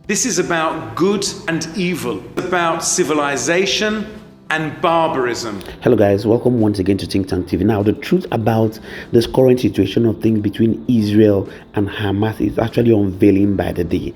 This is about good and evil, about civilization and barbarism. Hello guys, welcome once again to Think Tank TV. Now, the truth about this current situation of things between Israel and Hamas is actually unveiling by the day.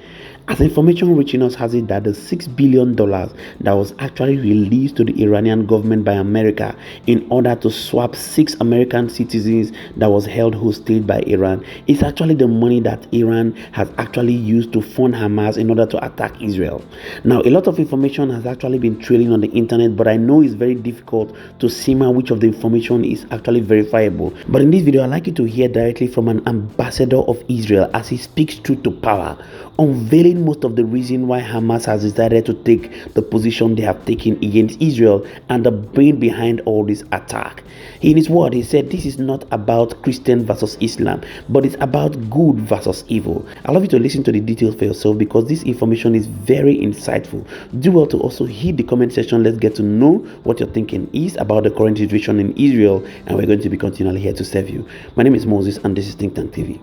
As information reaching us has it that the $6 billion that was actually released to the Iranian government by America in order to swap 6 American citizens that was held hostage by Iran is actually the money that Iran has actually used to fund Hamas in order to attack Israel. Now, a lot of information has actually been trailing on the internet, but I know it's very difficult to simmer which of the information is actually verifiable. But in this video, I'd like you to hear directly from an ambassador of Israel as he speaks truth to power, unveiling most of the reason why Hamas has decided to take the position they have taken against Israel and the brain behind all this attack. In his word, he said this is not about Christian versus Islam, but it's about good versus evil. I'd love you to listen to the details for yourself because this information is very insightful. Do well to also hit the comment section. Let's get to know what your thinking is about the current situation in Israel, and we're going to be continually here to serve you. My name is Moses, and this is Think Tank TV.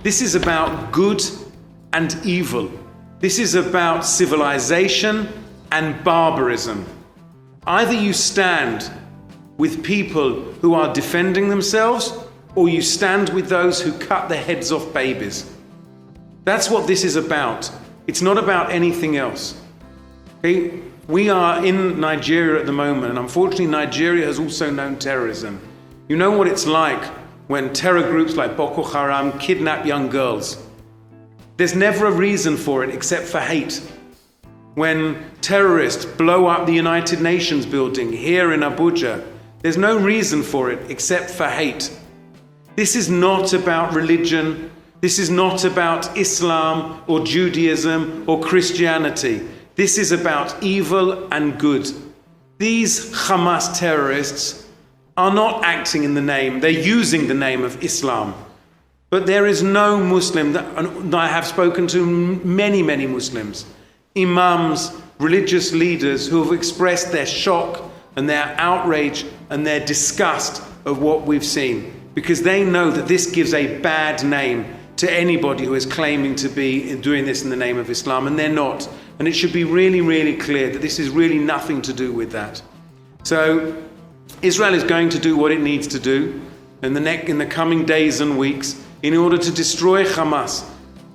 This is about good and evil. This is about civilization and barbarism. Either you stand with people who are defending themselves, or you stand with those who cut the heads off babies. That's what this is about. It's not about anything else. Okay? We are in Nigeria at the moment, and unfortunately Nigeria has also known terrorism. You know what it's like when terror groups like Boko Haram kidnap young girls. There's never a reason for it except for hate. When terrorists blow up the United Nations building here in Abuja, there's no reason for it except for hate. This is not about religion. This is not about Islam or Judaism or Christianity. This is about evil and good. These Hamas terrorists are not acting in the name, they're using the name of Islam. But there is no Muslim that I have spoken to, many Muslims, imams, religious leaders who have expressed their shock and their outrage and their disgust of what we've seen, because they know that this gives a bad name to anybody who is claiming to be doing this in the name of Islam, and they're not. And it should be really clear that this is really nothing to do with that. So Israel is going to do what it needs to do in the coming days and weeks in order to destroy Hamas.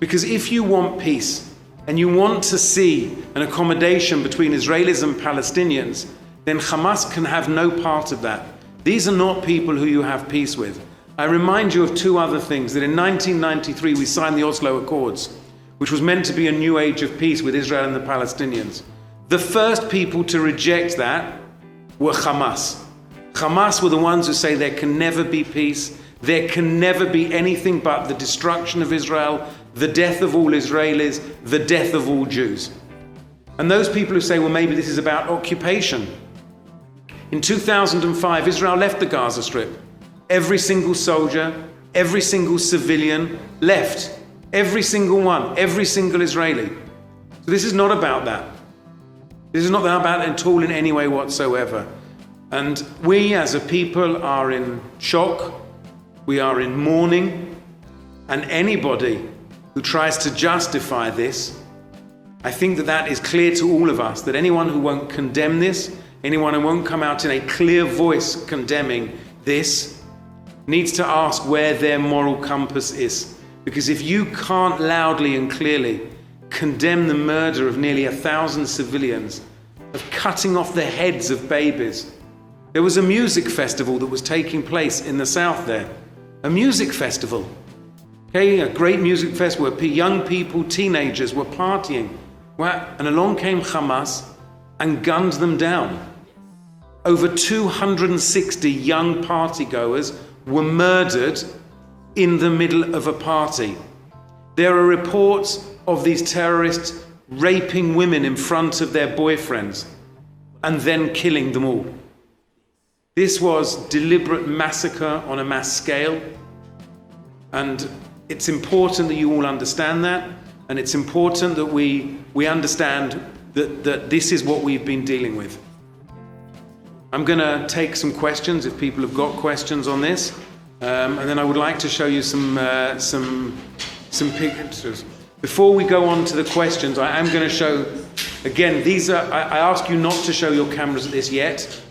Because if you want peace and you want to see an accommodation between Israelis and Palestinians, then Hamas can have no part of that. These are not people who you have peace with. I remind you of 2 other things: that in 1993 we signed the Oslo Accords, which was meant to be a new age of peace with Israel and the Palestinians. The first people to reject that were Hamas. Hamas were the ones who say there can never be peace, there can never be anything but the destruction of Israel, the death of all Israelis, the death of all Jews. And those people who say, well, maybe this is about occupation. In 2005, Israel left the Gaza Strip. Every single soldier, every single civilian left. Every single one, every single Israeli. So this is not about that. This is not about it at all in any way whatsoever. And we as a people are in shock. We are in mourning. And anybody who tries to justify this, I think that is clear to all of us, that anyone who won't condemn this, anyone who won't come out in a clear voice condemning this, needs to ask where their moral compass is. Because if you can't loudly and clearly condemn the murder of nearly 1,000 civilians, of cutting off the heads of babies. There was a music festival that was taking place in the south there. A music festival. Okay, a great music festival where young people, teenagers were partying. And along came Hamas and gunned them down. Over 260 young partygoers were murdered in the middle of a party. There are reports of these terrorists raping women in front of their boyfriends and then killing them all. This was deliberate massacre on a mass scale, and it's important that you all understand that, and it's important that we understand that this is what we've been dealing with. I'm going to take some questions if people have got questions on this, and then I would like to show you some pictures. Before we go on to the questions, I am going to show, again, I ask you not to show your cameras at this yet.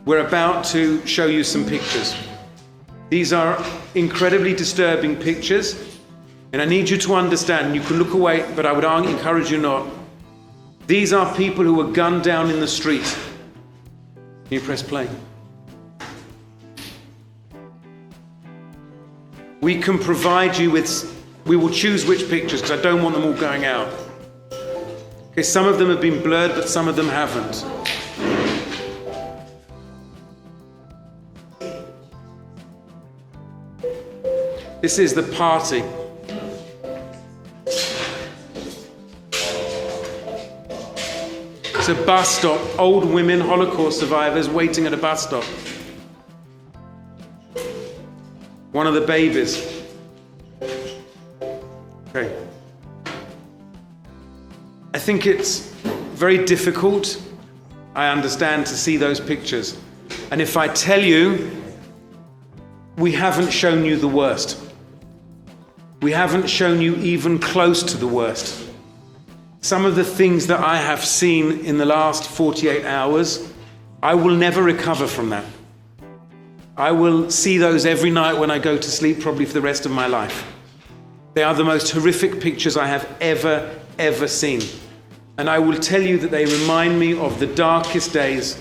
We're about to show you some pictures. These are incredibly disturbing pictures, and I need you to understand, you can look away, but I would encourage you not. These are people who were gunned down in the street. Can you press play? We can provide you with, we will choose which pictures because I don't want them all going out. Okay, some of them have been blurred, but some of them haven't. This is the party. It's a bus stop. Old women, Holocaust survivors waiting at a bus stop. One of the babies. Okay. I think it's very difficult, I understand, to see those pictures. And if I tell you, we haven't shown you the worst. We haven't shown you even close to the worst. Some of the things that I have seen in the last 48 hours, I will never recover from that. I will see those every night when I go to sleep, probably for the rest of my life. They are the most horrific pictures I have ever seen. And I will tell you that they remind me of the darkest days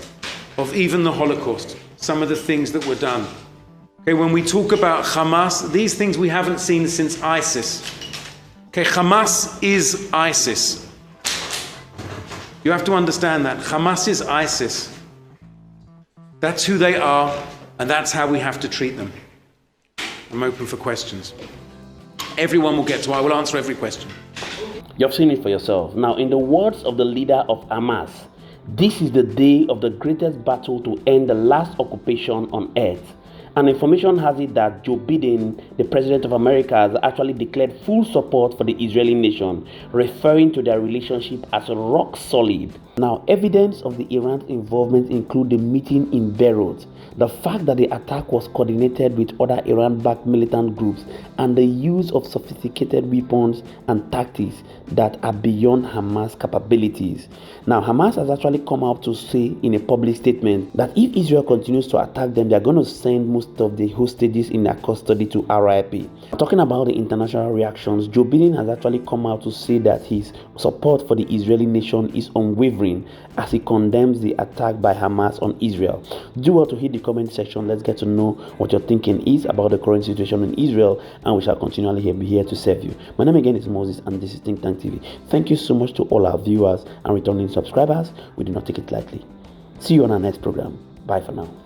of even the Holocaust, some of the things that were done. Okay, when we talk about Hamas, these things we haven't seen since ISIS. Okay, Hamas is ISIS. You have to understand that. Hamas is ISIS. That's who they are, and that's how we have to treat them. I'm open for questions. Everyone will get to, I will answer every question. You've seen it for yourself. Now, in the words of the leader of Hamas, this is the day of the greatest battle to end the last occupation on earth. And information has it that Joe Biden, the president of America, has actually declared full support for the Israeli nation, referring to their relationship as rock solid. Now, evidence of the Iran's involvement include the meeting in Beirut, the fact that the attack was coordinated with other Iran-backed militant groups, and the use of sophisticated weapons and tactics that are beyond Hamas capabilities. Now, Hamas has actually come out to say in a public statement that if Israel continues to attack them, they are going to send most of the hostages in their custody to RIP. Talking about the international reactions, Joe Biden has actually come out to say that his support for the Israeli nation is unwavering as he condemns the attack by Hamas on Israel. Do well to hit the comment section. Let's get to know what your thinking is about the current situation in Israel, and we shall continually be here to serve you. My name again is Moses, and this is Think Tank TV. Thank you so much to all our viewers and returning subscribers. We do not take it lightly. See you on our next program. Bye for now.